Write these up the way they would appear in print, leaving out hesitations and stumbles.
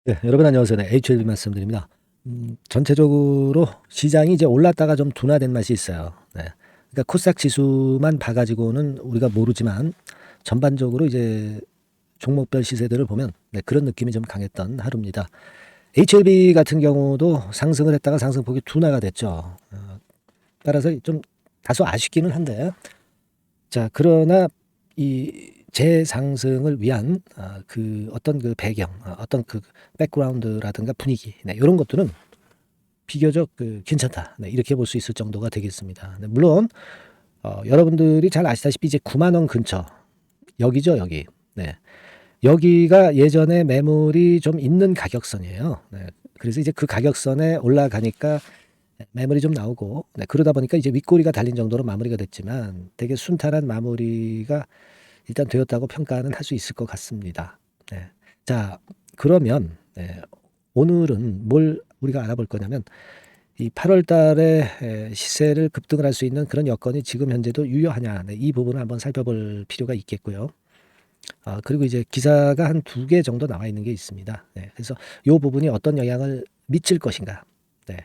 네, 여러분 안녕하세요. 네, HLB 말씀드립니다. 전체적으로 시장이 이제 올랐다가 좀 둔화된 맛이 있어요. 네. 그러니까 코스닥 지수만 봐가지고는 우리가 모르지만 전반적으로 이제 종목별 시세들을 보면 네, 그런 느낌이 좀 강했던 하루입니다. HLB 같은 경우도 상승을 했다가 상승폭이 둔화가 됐죠. 따라서 좀 다소 아쉽기는 한데, 자, 그러나 이 재상승을 위한 그 어떤 그 배경, 어떤 그 백그라운드라든가 분위기, 네, 이런 것들은 비교적 그 괜찮다. 네, 이렇게 볼 수 있을 정도가 되겠습니다. 네, 물론 여러분들이 잘 아시다시피 이제 9만 원 근처 여기죠, 여기. 네. 여기가 예전에 매물이 좀 있는 가격선이에요. 네. 그래서 이제 그 가격선에 올라가니까 매물이 좀 나오고, 네, 그러다 보니까 이제 윗꼬리가 달린 정도로 마무리가 됐지만 되게 순탄한 마무리가 일단 되었다고 평가는 할 수 있을 것 같습니다. 네. 자, 그러면 네, 오늘은 뭘 우리가 알아볼 거냐면 이 8월 달에 시세를 급등을 할 수 있는 그런 여건이 지금 현재도 유효하냐. 네, 이 부분을 한번 살펴볼 필요가 있겠고요. 그리고 이제 기사가 한 2개 정도 나와 있는 게 있습니다. 네, 그래서 이 부분이 어떤 영향을 미칠 것인가. 네,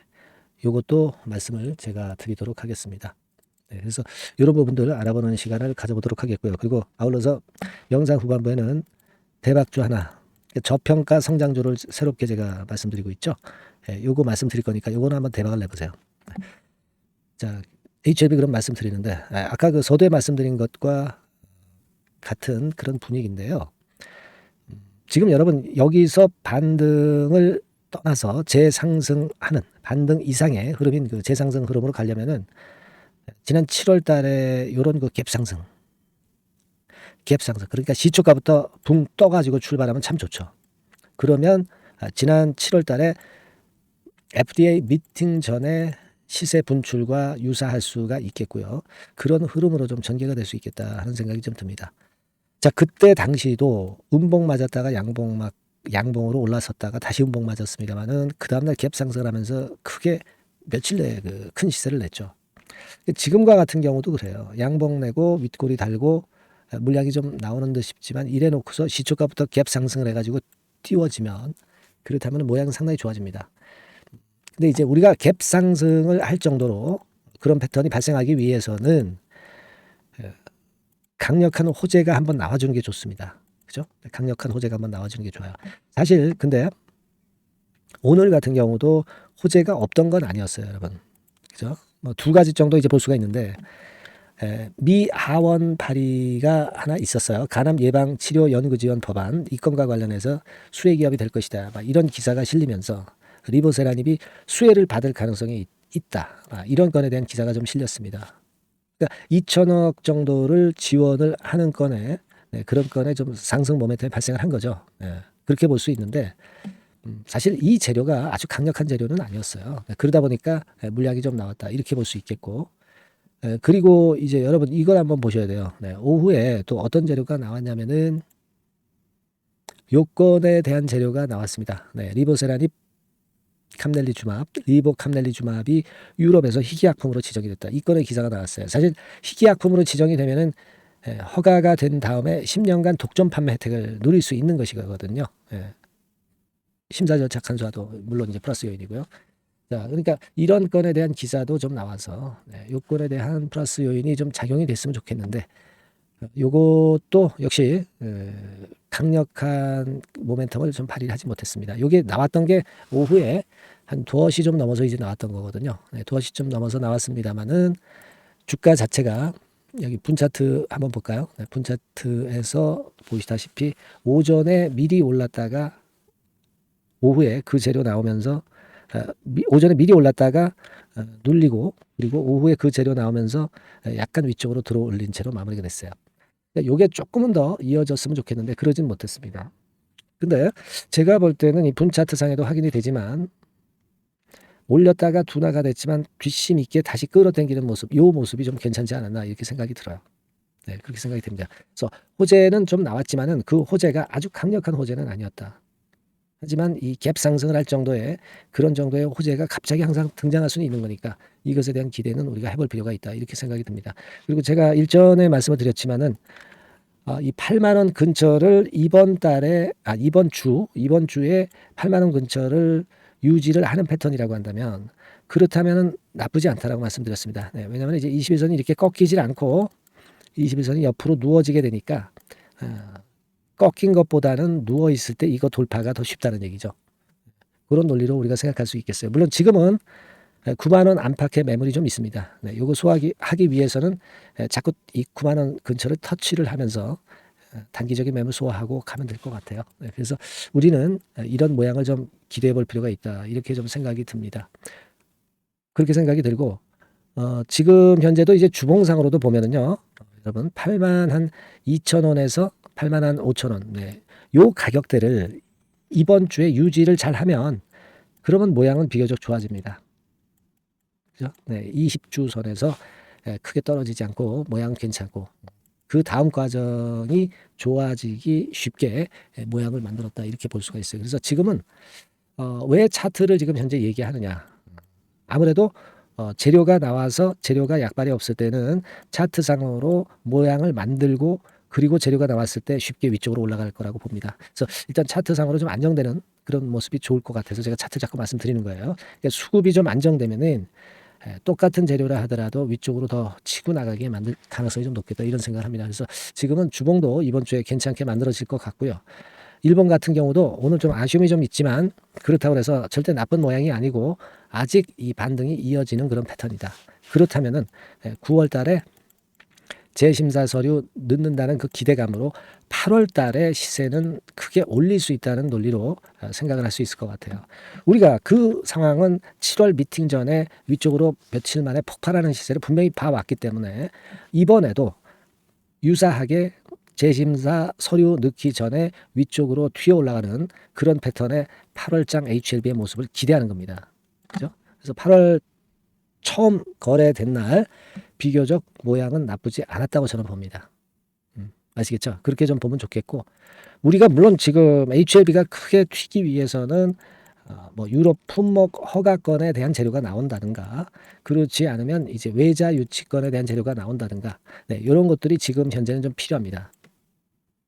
요것도 말씀을 제가 드리도록 하겠습니다. 네, 그래서 이런 부분들을 알아보는 시간을 가져보도록 하겠고요. 그리고 아울러서 영상 후반부에는 대박주 하나, 저평가 성장주를 새롭게 제가 말씀드리고 있죠. 예, 요거 말씀드릴 거니까 요거는 한번 대박을 내보세요. 자, HLB 그럼 말씀드리는데 아까 그 서두에 말씀드린 것과 같은 그런 분위기인데요. 지금 여러분 여기서 반등을 떠나서 재상승하는 반등 이상의 흐름인 그 재상승 흐름으로 가려면은 지난 7월 달에 요런 그 갭상승 그러니까 시초가부터 붕 떠가지고 출발하면 참 좋죠. 그러면 지난 7월 달에 FDA 미팅 전에 시세 분출과 유사할 수가 있겠고요. 그런 흐름으로 좀 전개가 될 수 있겠다 하는 생각이 좀 듭니다. 자, 그때 당시도 음봉 맞았다가 양봉으로 올라섰다가 다시 음봉 맞았습니다만은 그 다음날 갭 상승을 하면서 크게 며칠 내에 그 큰 시세를 냈죠. 지금과 같은 경우도 그래요. 양봉 내고 윗골이 달고 물량이 좀 나오는 듯 싶지만 이래 놓고서 시초가부터 갭 상승을 해가지고 띄워지면 그렇다면 모양은 상당히 좋아집니다. 근데 이제 우리가 갭 상승을 할 정도로 그런 패턴이 발생하기 위해서는 강력한 호재가 한번 나와주는 게 좋습니다. 그죠? 강력한 호재가 한번 나와주는 게 좋아요. 사실 근데 오늘 같은 경우도 호재가 없던 건 아니었어요, 여러분. 그죠? 뭐 두 가지 정도 이제 볼 수가 있는데 미 하원 발의가 하나 있었어요. 간암 예방 치료 연구 지원 법안 이 건과 관련해서 수혜 기업이 될 것이다. 막 이런 기사가 실리면서 리보세라닙이 수혜를 받을 가능성이 있다. 이런 건에 대한 기사가 좀 실렸습니다. 그러니까 2천억 정도를 지원을 하는 건에 그런 건에 좀 상승 모멘텀이 발생을 한 거죠. 그렇게 볼 수 있는데 사실 이 재료가 아주 강력한 재료는 아니었어요. 그러다 보니까 물량이 좀 나왔다 이렇게 볼 수 있겠고 그리고 이제 여러분 이걸 한번 보셔야 돼요. 오후에 또 어떤 재료가 나왔냐면은 요건에 대한 재료가 나왔습니다. 리보세라닙 캄넬리주맙, 리보캄넬리주맙이 유럽에서 희귀약품으로 지정이 됐다. 이 건의 기사가 나왔어요. 사실 희귀약품으로 지정이 되면은 허가가 된 다음에 10년간 독점 판매 혜택을 누릴 수 있는 것이거든요. 심사 절차 간소화도 물론 이제 플러스 요인이고요. 자, 그러니까 이런 건에 대한 기사도 좀 나와서 요건에 대한 플러스 요인이 좀 작용이 됐으면 좋겠는데 요것도 역시 강력한 모멘텀을 좀 발휘하지 못했습니다. 요게 나왔던 게 오후에 한 2시 좀 넘어서 이제 나왔던 거거든요. 2시 좀 넘어서 나왔습니다만은 주가 자체가 여기 분 차트 한번 볼까요? 분 차트에서 보시다시피 오전에 미리 올랐다가 오후에 그 재료 나오면서 오전에 미리 올랐다가 눌리고 그리고 오후에 그 재료 나오면서 약간 위쪽으로 들어 올린 채로 마무리가 됐어요. 요게 조금은 더 이어졌으면 좋겠는데 그러진 못했습니다. 근데 제가 볼 때는 이 분 차트 상에도 확인이 되지만 올렸다가 둔화가 됐지만 뒷심 있게 다시 끌어당기는 모습, 요 모습이 좀 괜찮지 않았나 이렇게 생각이 들어요. 그렇게 생각이 됩니다. 그래서 호재는 좀 나왔지만은 그 호재가 아주 강력한 호재는 아니었다. 하지만 이 갭 상승을 할 정도의 그런 정도의 호재가 갑자기 항상 등장할 수는 있는 거니까 이것에 대한 기대는 우리가 해볼 필요가 있다 이렇게 생각이 듭니다. 그리고 제가 일전에 말씀을 드렸지만은 이 8만 원 근처를 이번 주에 8만 원 근처를 유지를 하는 패턴이라고 한다면 그렇다면은 나쁘지 않다라고 말씀드렸습니다. 네, 왜냐하면 이제 21선이 이렇게 꺾이질 않고 21선이 옆으로 누워지게 되니까 꺾인 것보다는 누워 있을 때 이거 돌파가 더 쉽다는 얘기죠. 그런 논리로 우리가 생각할 수 있겠어요. 물론 지금은 9만 원 안팎의 매물이 좀 있습니다. 네, 요거 하기 위해서는 자꾸 이 9만 원 근처를 터치를 하면서 단기적인 매물 소화하고 가면 될 것 같아요. 네, 그래서 우리는 이런 모양을 좀 기대해 볼 필요가 있다. 이렇게 좀 생각이 듭니다. 그렇게 생각이 들고 지금 현재도 이제 주봉상으로도 보면은요. 여러분 8만 한 2천 원에서 8만 한 5천 원. 네. 요 가격대를 이번 주에 유지를 잘 하면 그러면 모양은 비교적 좋아집니다. 그죠? 네. 20주 선에서 크게 떨어지지 않고 모양은 괜찮고 그 다음 과정이 좋아지기 쉽게 모양을 만들었다. 이렇게 볼 수가 있어요. 그래서 지금은 왜 차트를 지금 현재 얘기하느냐. 아무래도 재료가 나와서 재료가 약발이 없을 때는 차트상으로 모양을 만들고 그리고 재료가 나왔을 때 쉽게 위쪽으로 올라갈 거라고 봅니다. 그래서 일단 차트상으로 좀 안정되는 그런 모습이 좋을 것 같아서 제가 차트 자꾸 말씀드리는 거예요. 그러니까 수급이 좀 안정되면은 똑같은 재료라 하더라도 위쪽으로 더 치고 나가게 만들 가능성이 좀 높겠다 이런 생각을 합니다. 그래서 지금은 주봉도 이번 주에 괜찮게 만들어질 것 같고요. 일본 같은 경우도 오늘 좀 아쉬움이 좀 있지만 그렇다고 해서 절대 나쁜 모양이 아니고 아직 이 반등이 이어지는 그런 패턴이다. 그렇다면은 9월 달에 재심사 서류 넣는다는 그 기대감으로 8월 달에 시세는 크게 올릴 수 있다는 논리로 생각을 할 수 있을 것 같아요. 우리가 그 상황은 7월 미팅 전에 위쪽으로 며칠 만에 폭발하는 시세를 분명히 봐왔기 때문에 이번에도 유사하게 재심사 서류 넣기 전에 위쪽으로 튀어 올라가는 그런 패턴의 8월장 HLB의 모습을 기대하는 겁니다. 그죠? 그래서 8월 처음 거래된 날 비교적 모양은 나쁘지 않았다고 저는 봅니다. 아시겠죠? 그렇게 좀 보면 좋겠고 우리가 물론 지금 HLB가 크게 튀기 위해서는 뭐 유럽 품목 허가권에 대한 재료가 나온다든가 그렇지 않으면 이제 외자 유치권에 대한 재료가 나온다든가 네, 이런 것들이 지금 현재는 좀 필요합니다.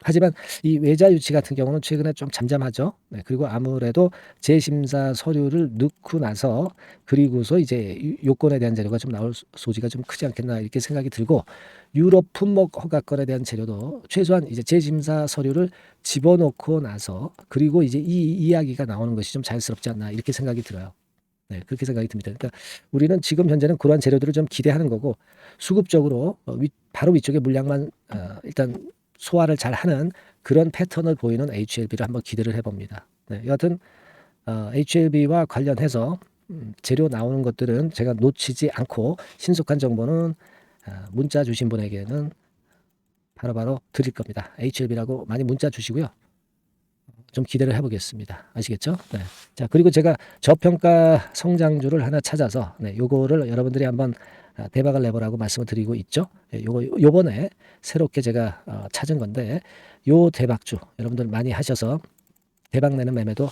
하지만 이 외자 유치 같은 경우는 최근에 좀 잠잠하죠. 네, 그리고 아무래도 재심사 서류를 넣고 나서 그리고서 이제 요건에 대한 재료가 좀 나올 소지가 좀 크지 않겠나 이렇게 생각이 들고 유럽 품목 허가권에 대한 재료도 최소한 이제 재심사 서류를 집어넣고 나서 그리고 이제 이 이야기가 나오는 것이 좀 자연스럽지 않나 이렇게 생각이 들어요. 네, 그렇게 생각이 듭니다. 그러니까 우리는 지금 현재는 그러한 재료들을 좀 기대하는 거고 수급적으로 바로 위쪽에 물량만 일단 소화를 잘 하는 그런 패턴을 보이는 HLB를 한번 기대를 해봅니다. 네, 여하튼 HLB와 관련해서 재료 나오는 것들은 제가 놓치지 않고 신속한 정보는 문자 주신 분에게는 바로바로 드릴 겁니다. HLB라고 많이 문자 주시고요. 좀 기대를 해보겠습니다. 아시겠죠? 네. 자, 그리고 제가 저평가 성장주를 하나 찾아서 요거를 여러분들이 한번 대박을 내보라고 말씀을 드리고 있죠. 요번에 새롭게 제가 찾은 건데 요 대박주 여러분들 많이 하셔서 대박 내는 매매도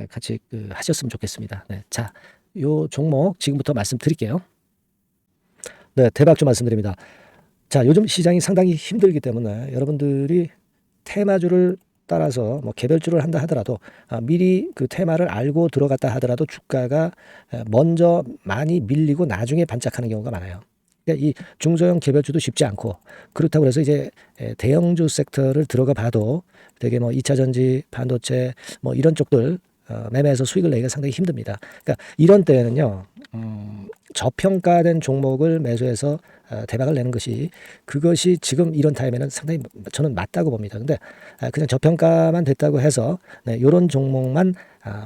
같이 하셨으면 좋겠습니다. 네. 자, 요 종목 지금부터 말씀드릴게요. 네, 대박주 말씀드립니다. 자, 요즘 시장이 상당히 힘들기 때문에 여러분들이 테마주를 따라서 뭐 개별주를 한다 하더라도 미리 그 테마를 알고 들어갔다 하더라도 주가가 먼저 많이 밀리고 나중에 반짝하는 경우가 많아요. 그러니까 이 중소형 개별주도 쉽지 않고 그렇다고 해서 이제 대형주 섹터를 들어가 봐도 되게 뭐 2차 전지, 반도체 뭐 이런 쪽들 매매해서 수익을 내기가 상당히 힘듭니다. 그러니까 이런 때에는요. 저평가된 종목을 매수해서 대박을 내는 것이 그것이 지금 이런 타임에는 상당히 저는 맞다고 봅니다. 근데 그냥 저평가만 됐다고 해서 이런 종목만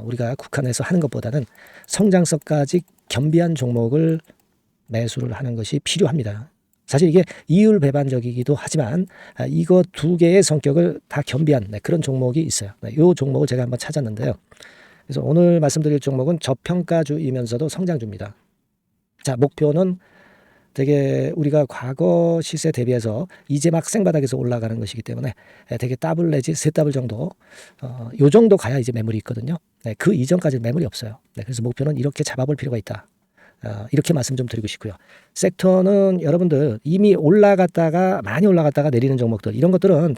우리가 국한해서 하는 것보다는 성장성까지 겸비한 종목을 매수를 하는 것이 필요합니다. 사실 이게 이율 배반적이기도 하지만 이거 두 개의 성격을 다 겸비한 그런 종목이 있어요. 이 종목을 제가 한번 찾았는데요. 그래서 오늘 말씀드릴 종목은 저평가주이면서도 성장주입니다. 자, 목표는 되게 우리가 과거 시세 대비해서 이제 막 생바닥에서 올라가는 것이기 때문에 되게 더블 내지 세 더블 정도 요 정도 가야 이제 매물이 있거든요. 그 이전까지는 매물이 없어요. 그래서 목표는 이렇게 잡아볼 필요가 있다. 이렇게 말씀 좀 드리고 싶고요. 섹터는 여러분들 이미 올라갔다가 많이 올라갔다가 내리는 종목들 이런 것들은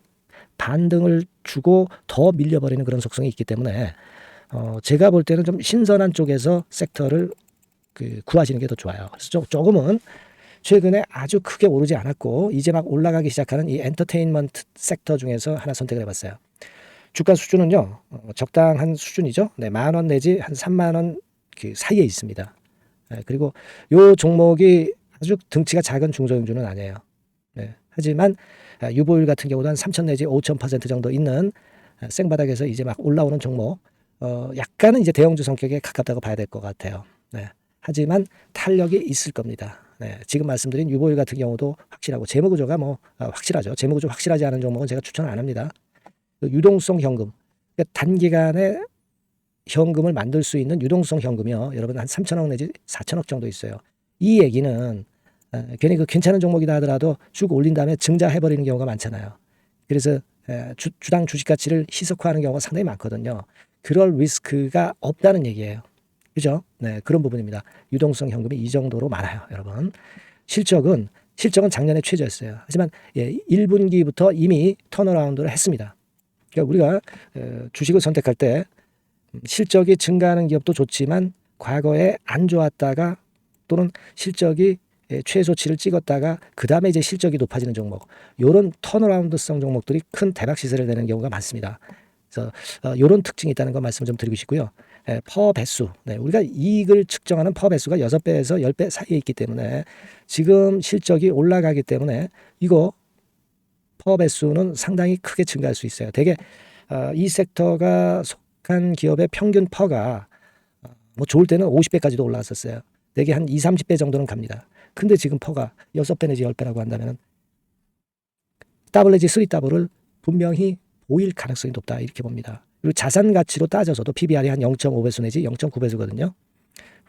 반등을 주고 더 밀려버리는 그런 속성이 있기 때문에 제가 볼 때는 좀 신선한 쪽에서 섹터를 구하시는 게 더 좋아요. 그래서 조금은 최근에 아주 크게 오르지 않았고 이제 막 올라가기 시작하는 이 엔터테인먼트 sek터 중에서 하나 선택을 해봤어요. 주가 수준은요 적당한 수준이죠. 네, 10,000원 내지 한 30,000원 사이에 있습니다. 네, 그리고 요 종목이 아주 등치가 작은 중소형주는 아니에요. 네, 하지만 유보율 같은 경우도 한 3,000 내지 5,000% 정도 있는 생바닥에서 이제 막 올라오는 종목, 약간은 이제 대형주 성격에 가깝다고 봐야 될 것 같아요. 네, 하지만 탄력이 있을 겁니다. 네, 지금 말씀드린 유보율 같은 경우도 확실하고 재무구조가 확실하죠. 재무구조 확실하지 않은 종목은 제가 추천 안 합니다. 유동성 현금, 그러니까 단기간에 현금을 만들 수 있는 유동성 현금이요. 여러분 한 3,000억 내지 4,000억 정도 있어요. 이 얘기는 괜히 괜찮은 종목이다 하더라도 쭉 올린 다음에 증자해버리는 경우가 많잖아요. 그래서 주당 주식 가치를 희석화하는 경우가 상당히 많거든요. 그럴 리스크가 없다는 얘기예요. 그죠? 네, 그런 부분입니다. 유동성 현금이 이 정도로 많아요, 여러분. 실적은 작년에 최저였어요. 하지만 1분기부터 이미 턴어라운드를 했습니다. 그러니까 우리가 주식을 선택할 때 실적이 증가하는 기업도 좋지만 과거에 안 좋았다가 또는 실적이 최소치를 찍었다가 그 다음에 이제 실적이 높아지는 종목, 이런 턴어라운드성 종목들이 큰 대박 시세를 내는 경우가 많습니다. 그래서 이런 특징이 있다는 거 말씀 좀 드리고 싶고요. 퍼 배수, 네, 우리가 이익을 측정하는 퍼 배수가 6배에서 10배 사이에 있기 때문에 지금 실적이 올라가기 때문에 이거 퍼 배수는 상당히 크게 증가할 수 있어요. 되게 이 섹터가 속한 기업의 평균 퍼가 뭐 좋을 때는 50배까지도 올라갔었어요. 되게 한 2, 30배 정도는 갑니다. 근데 지금 퍼가 6배 내지 10배라고 한다면 더블 내지 3더블을 분명히 보일 가능성이 높다 이렇게 봅니다. 그리고 자산 가치로 따져서도 PBR이 한 0.5배수 내지 0.9배수거든요.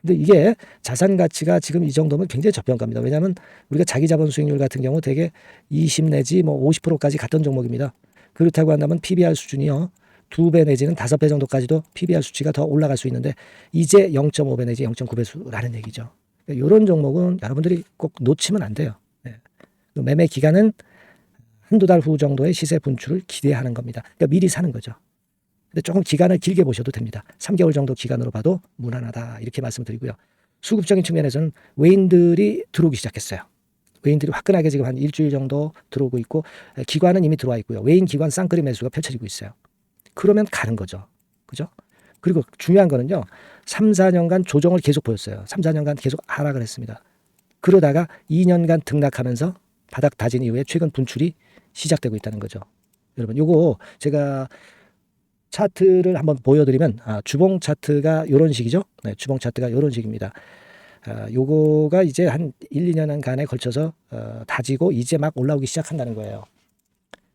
근데 이게 자산 가치가 지금 이 정도면 굉장히 저평가입니다. 왜냐하면 우리가 자기 자본 수익률 같은 경우 되게 20 내지 뭐 50%까지 갔던 종목입니다. 그렇다고 한다면 PBR 수준이요 2배 내지는 5배 정도까지도 PBR 수치가 더 올라갈 수 있는데 이제 0.5배 내지 0.9배수라는 얘기죠. 이런 종목은 여러분들이 꼭 놓치면 안 돼요. 네. 매매 기간은 한두 달 후 정도의 시세 분출을 기대하는 겁니다. 그러니까 미리 사는 거죠. 근데 조금 기간을 길게 보셔도 됩니다. 3개월 정도 기간으로 봐도 무난하다 이렇게 말씀드리고요. 수급적인 측면에서는 외인들이 들어오기 시작했어요. 외인들이 화끈하게 지금 한 일주일 정도 들어오고 있고 기관은 이미 들어와 있고요. 외인 기관 쌍끌이 매수가 펼쳐지고 있어요. 그러면 가는 거죠. 그죠? 그리고 중요한 거는요. 3, 4년간 조정을 계속 보였어요. 3, 4년간 계속 하락을 했습니다. 그러다가 2년간 등락하면서 바닥 다진 이후에 최근 분출이 시작되고 있다는 거죠. 여러분 요거 제가 차트를 한번 보여드리면 주봉 차트가 이런 식이죠. 네, 주봉 차트가 이런 식입니다. 요거가 이제 한 1, 2년간에 걸쳐서 다지고 이제 막 올라오기 시작한다는 거예요.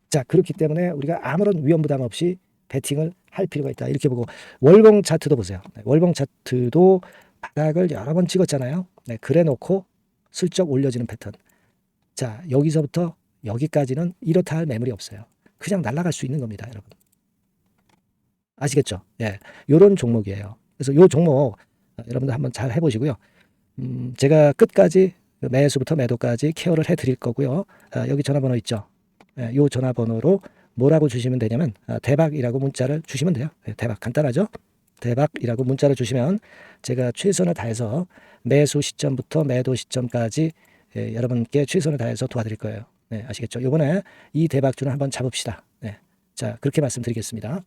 자, 그렇기 때문에 우리가 아무런 위험 부담 없이 베팅을 할 필요가 있다. 이렇게 보고 월봉 차트도 보세요. 네, 월봉 차트도 바닥을 여러 번 찍었잖아요. 네, 그래 놓고 슬쩍 올려지는 패턴. 자, 여기서부터 여기까지는 이렇다 할 매물이 없어요. 그냥 날아갈 수 있는 겁니다, 여러분. 아시겠죠? 예, 요런 종목이에요. 그래서 요 종목 여러분들 한번 잘 해보시고요. 제가 끝까지 매수부터 매도까지 케어를 해드릴 거고요. 여기 전화번호 있죠? 예, 요 전화번호로 뭐라고 주시면 되냐면 대박이라고 문자를 주시면 돼요. 예, 대박 간단하죠? 대박이라고 문자를 주시면 제가 최선을 다해서 매수 시점부터 매도 시점까지 여러분께 최선을 다해서 도와드릴 거예요. 네, 아시겠죠? 이번에 이 대박주는 한번 잡읍시다. 네, 자 그렇게 말씀드리겠습니다.